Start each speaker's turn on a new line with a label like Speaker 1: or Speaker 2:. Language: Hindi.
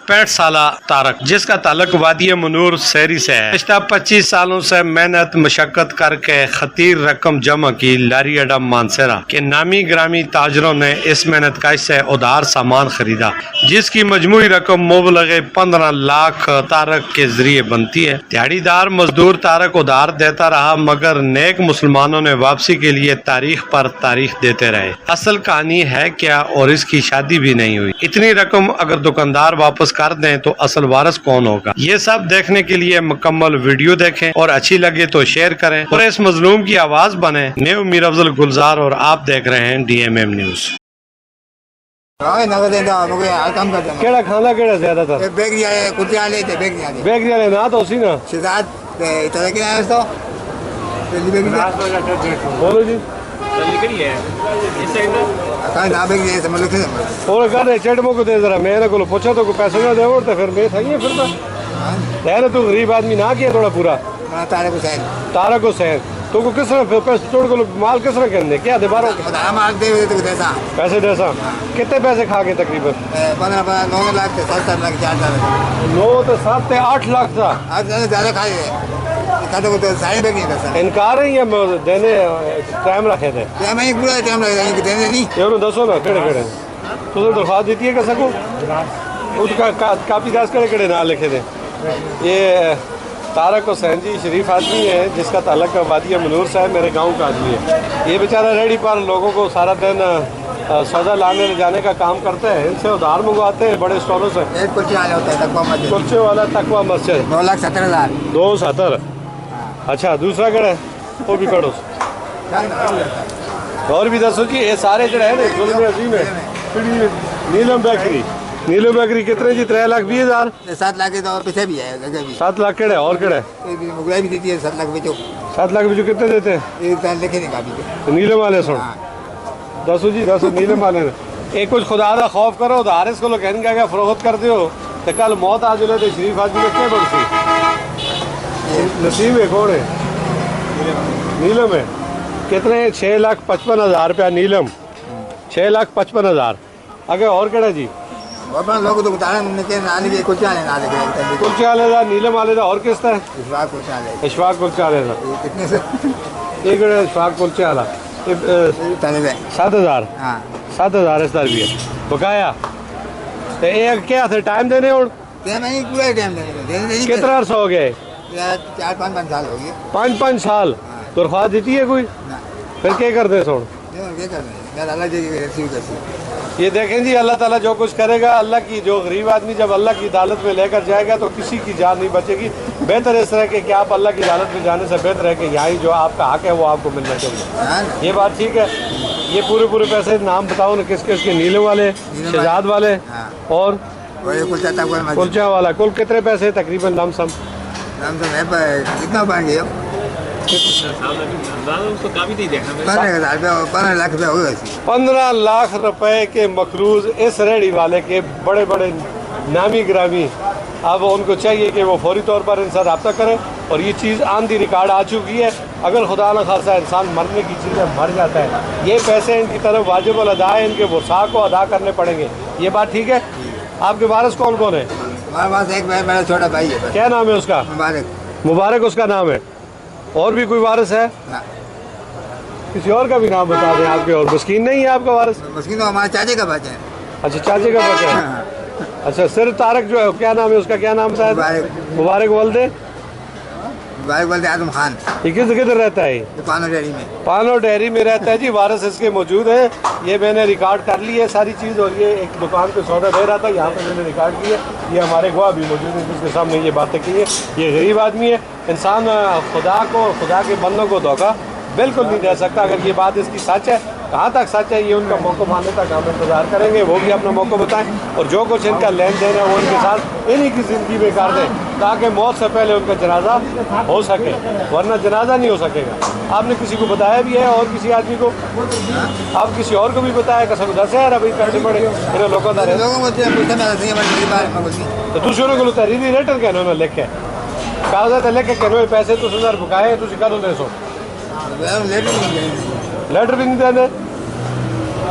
Speaker 1: 65 साल तारक, जिसका ताल्लुक वादी मनूर शहरी से है। पिछले 25 सालों से मेहनत मशक्कत करके खतीर रकम जमा की। लारी अड्डा मानसरा के नामी ग्रामी ताजरों ने इस मेहनत काश से उधार सामान खरीदा, जिसकी मजमूई रकम मुबलगे 15 लाख तारक के जरिए बनती है। दिहाड़ीदार मजदूर तारक उधार देता रहा, मगर नेक मुसलमानों ने वापसी के लिए तारीख पर तारीख देते रहे। असल कहानी है क्या, और इसकी शादी भी नहीं हुई। इतनी रकम अगर दुकानदार वापस कर दें तो असल वारिस कौन होगा? ये सब देखने के लिए मुकम्मल वीडियो देखें और अच्छी लगे तो शेयर करें और इस मजलूम की आवाज बने। मैं मीर अफजल गुलजार और आप देख रहे हैं DMM न्यूज।
Speaker 2: केड़ा खाना केड़ा ज्यादातर
Speaker 3: बेकरी वाले कुत्ते वाले थे,
Speaker 2: बेकरी वाले ना तो उसी ना
Speaker 3: शिदात इतना क्या है तो पहली बेकरी
Speaker 2: बोलो जी
Speaker 3: कहाँ ना बेकरी है समझ लो क्या
Speaker 2: और कर चट मो को दे जरा। मैं को पूछा तो पैसे ना दे और तो फिर मैं था ये फिर तो तू गरीब आदमी ना किया थोड़ा पूरा
Speaker 3: तारे को सैन
Speaker 2: तारा को सहन तो को किस तरह पैसे तोड़ को माल किस तरह करने क्या दे बारो
Speaker 3: माल दे तो कैसा
Speaker 2: पैसे जैसा कितने पैसे खा के तकरीबन
Speaker 3: 9 लाख से 7 लाख 4 लाख
Speaker 2: 9 तो 7 से 8 लाख था।
Speaker 3: आज ज्यादा खाए खाते को तो सारी बेकरी था
Speaker 2: इनकार है या देने टाइम रखे थे
Speaker 3: मैं पूरा टाइम लगेगा देने नहीं
Speaker 2: ये दसो ना केड़े केड़े तो दरख्वास्त देती है कैसा को उसका काफी दास केड़े केड़े ना लिखे थे। ये तारक हुसैन जी शरीफ आदमी है, जिसका ताल्लुक वादी मनूर साहब मेरे गांव का आदमी है। ये बेचारा रेडी पर लोगों को सारा दिन सौदा लाने ले जाने का काम करते हैं। इनसे उधार मंगवाते हैं बड़े स्टोरों से।
Speaker 3: एक कुल्चे वाला होता है तकवा मस्जिद,
Speaker 2: कुल्चे वाला तकवा मस्जिद
Speaker 3: 2,70,000
Speaker 2: 270। अच्छा दूसरा कड़ा वो भी कड़ो और भी दसो जी। ये सारे जो है ना जुल्म अजीम है। नीलम बेकरी कितने जी 3,20,000
Speaker 3: 7 लाख के तो पीछे भी है लगे भी
Speaker 2: 7 लाख केड़े और केड़े
Speaker 3: मुगलाई भी देती है 7 लाख बेचो
Speaker 2: 7 लाख बेचो कितने देते हैं
Speaker 3: एक पैन लिखे नहीं काफी
Speaker 2: तो नीलम वाले सुन दसो जी दसो नीलम वाले ने एक कुछ खुदा का खौफ करो तो हारिस को लोग कहने का फरोख्त कर दो तो कल मौत आ जुले तो शरीफ आदमी ने क्या बढ़ती नसीब है कौन है नीलम है कितने 6,55,000 रुपया नीलम 6,55,000। आगे और केड़ा जी
Speaker 3: लोग तो बता रहे के नानी के कुछ आने ना लगे
Speaker 2: कुल्चे वाले का नीलम वाले का और किस तरह
Speaker 3: इशफाक कुछ आने
Speaker 2: इशफाक कुल्चे वाले का
Speaker 3: कितने से
Speaker 2: एक इशफाक कुल्चे वाला 7,000
Speaker 3: हाँ
Speaker 2: 7,000 इस तरह भी है बकाया तो एक क्या थे टाइम देने और
Speaker 3: पूरा टाइम देने
Speaker 2: कितना अर्सा हो गया
Speaker 3: 4-5 साल हो गए
Speaker 2: 5 साल दरख्वास्त देती है कोई फिर क्या करते सोन ये देखें जी अल्लाह ताला जो कुछ करेगा अल्लाह की जो गरीब आदमी जब अल्लाह की अदालत में लेकर जाएगा तो किसी की जान नहीं बचेगी। बेहतर इस तरह के कि आप अल्लाह की अदालत में जाने से बेहतर है कि यहाँ जो आपका हक है वो आपको मिलना चाहिए। ये बात ठीक है। ये पूरे पैसे नाम बताओ ना किस किस के नीले वाले शहजाद वाले और कुल्चा वाला कुल कितने पैसे तकरीबन लमसम
Speaker 3: कितना बन गया
Speaker 2: 15 लाख रुपए के मकरूज इस रेडी वाले के बड़े बड़े नामी ग्रामी। अब उनको चाहिए कि वो फौरी तौर पर इनसे रब्ता करें और ये चीज़ आन दी रिकॉर्ड आ चुकी है। अगर खुदा न खासा इंसान मरने की चीज़ें मर जाता है, ये पैसे इनकी तरफ वाजिब अदा है, इनके वसा को अदा करने पड़ेंगे। ये बात ठीक है। आपके वारिस कौन कौन है?
Speaker 3: हमारे पास एक भाई मेरा छोटा भाई है।
Speaker 2: क्या नाम है उसका? मुबारक उसका नाम है। और भी कोई वारिस है? किसी और का भी नाम बता दें आपके। और मस्कीन नहीं है आपका वारिस?
Speaker 3: मस्कीन तो हमारे चाचे का बच्चा है।
Speaker 2: अच्छा चाचे का बच्चा है। अच्छा सिर्फ तारक जो है क्या नाम है उसका? क्या नाम बताया? मुबारक वल्दे आजम खान। ये किधर रहता है? पानो डेयरी में रहता है जी। वारिस इसके मौजूद है। ये मैंने रिकॉर्ड कर ली है सारी चीज़ और ये एक दुकान पे सौदा दे रहा था, यहाँ पे मैंने रिकॉर्ड की है। ये हमारे गवाह भी मौजूद है जिसके सामने ये बातें की है। ये गरीब आदमी है। इंसान खुदा के बंदों को धोखा बिल्कुल नहीं दे सकता। अगर ये बात इसकी सच है, कहाँ तक सच है, ये उनका मौका मानने तक हम इंतजार करेंगे। वो भी अपना मौका बताएं और जो कुछ इनका लेन देन है वो इनके साथ इन्हीं की ज़िंदगी में कर दें ताकि मौत से पहले उनका जनाजा हो सके, वरना जनाजा नहीं हो सकेगा। आपने किसी को बताया भी है और किसी आदमी को? आप किसी और को भी बताया? कसम 10,000 अभी पैसे पड़े लोगों तो तुम शुरू को तहरीरी लेटर कहने उन्होंने लिखे कागजात लेके कहने पैसे तुम बुकाए तुम कदों दे सो लेटर भी नहीं देने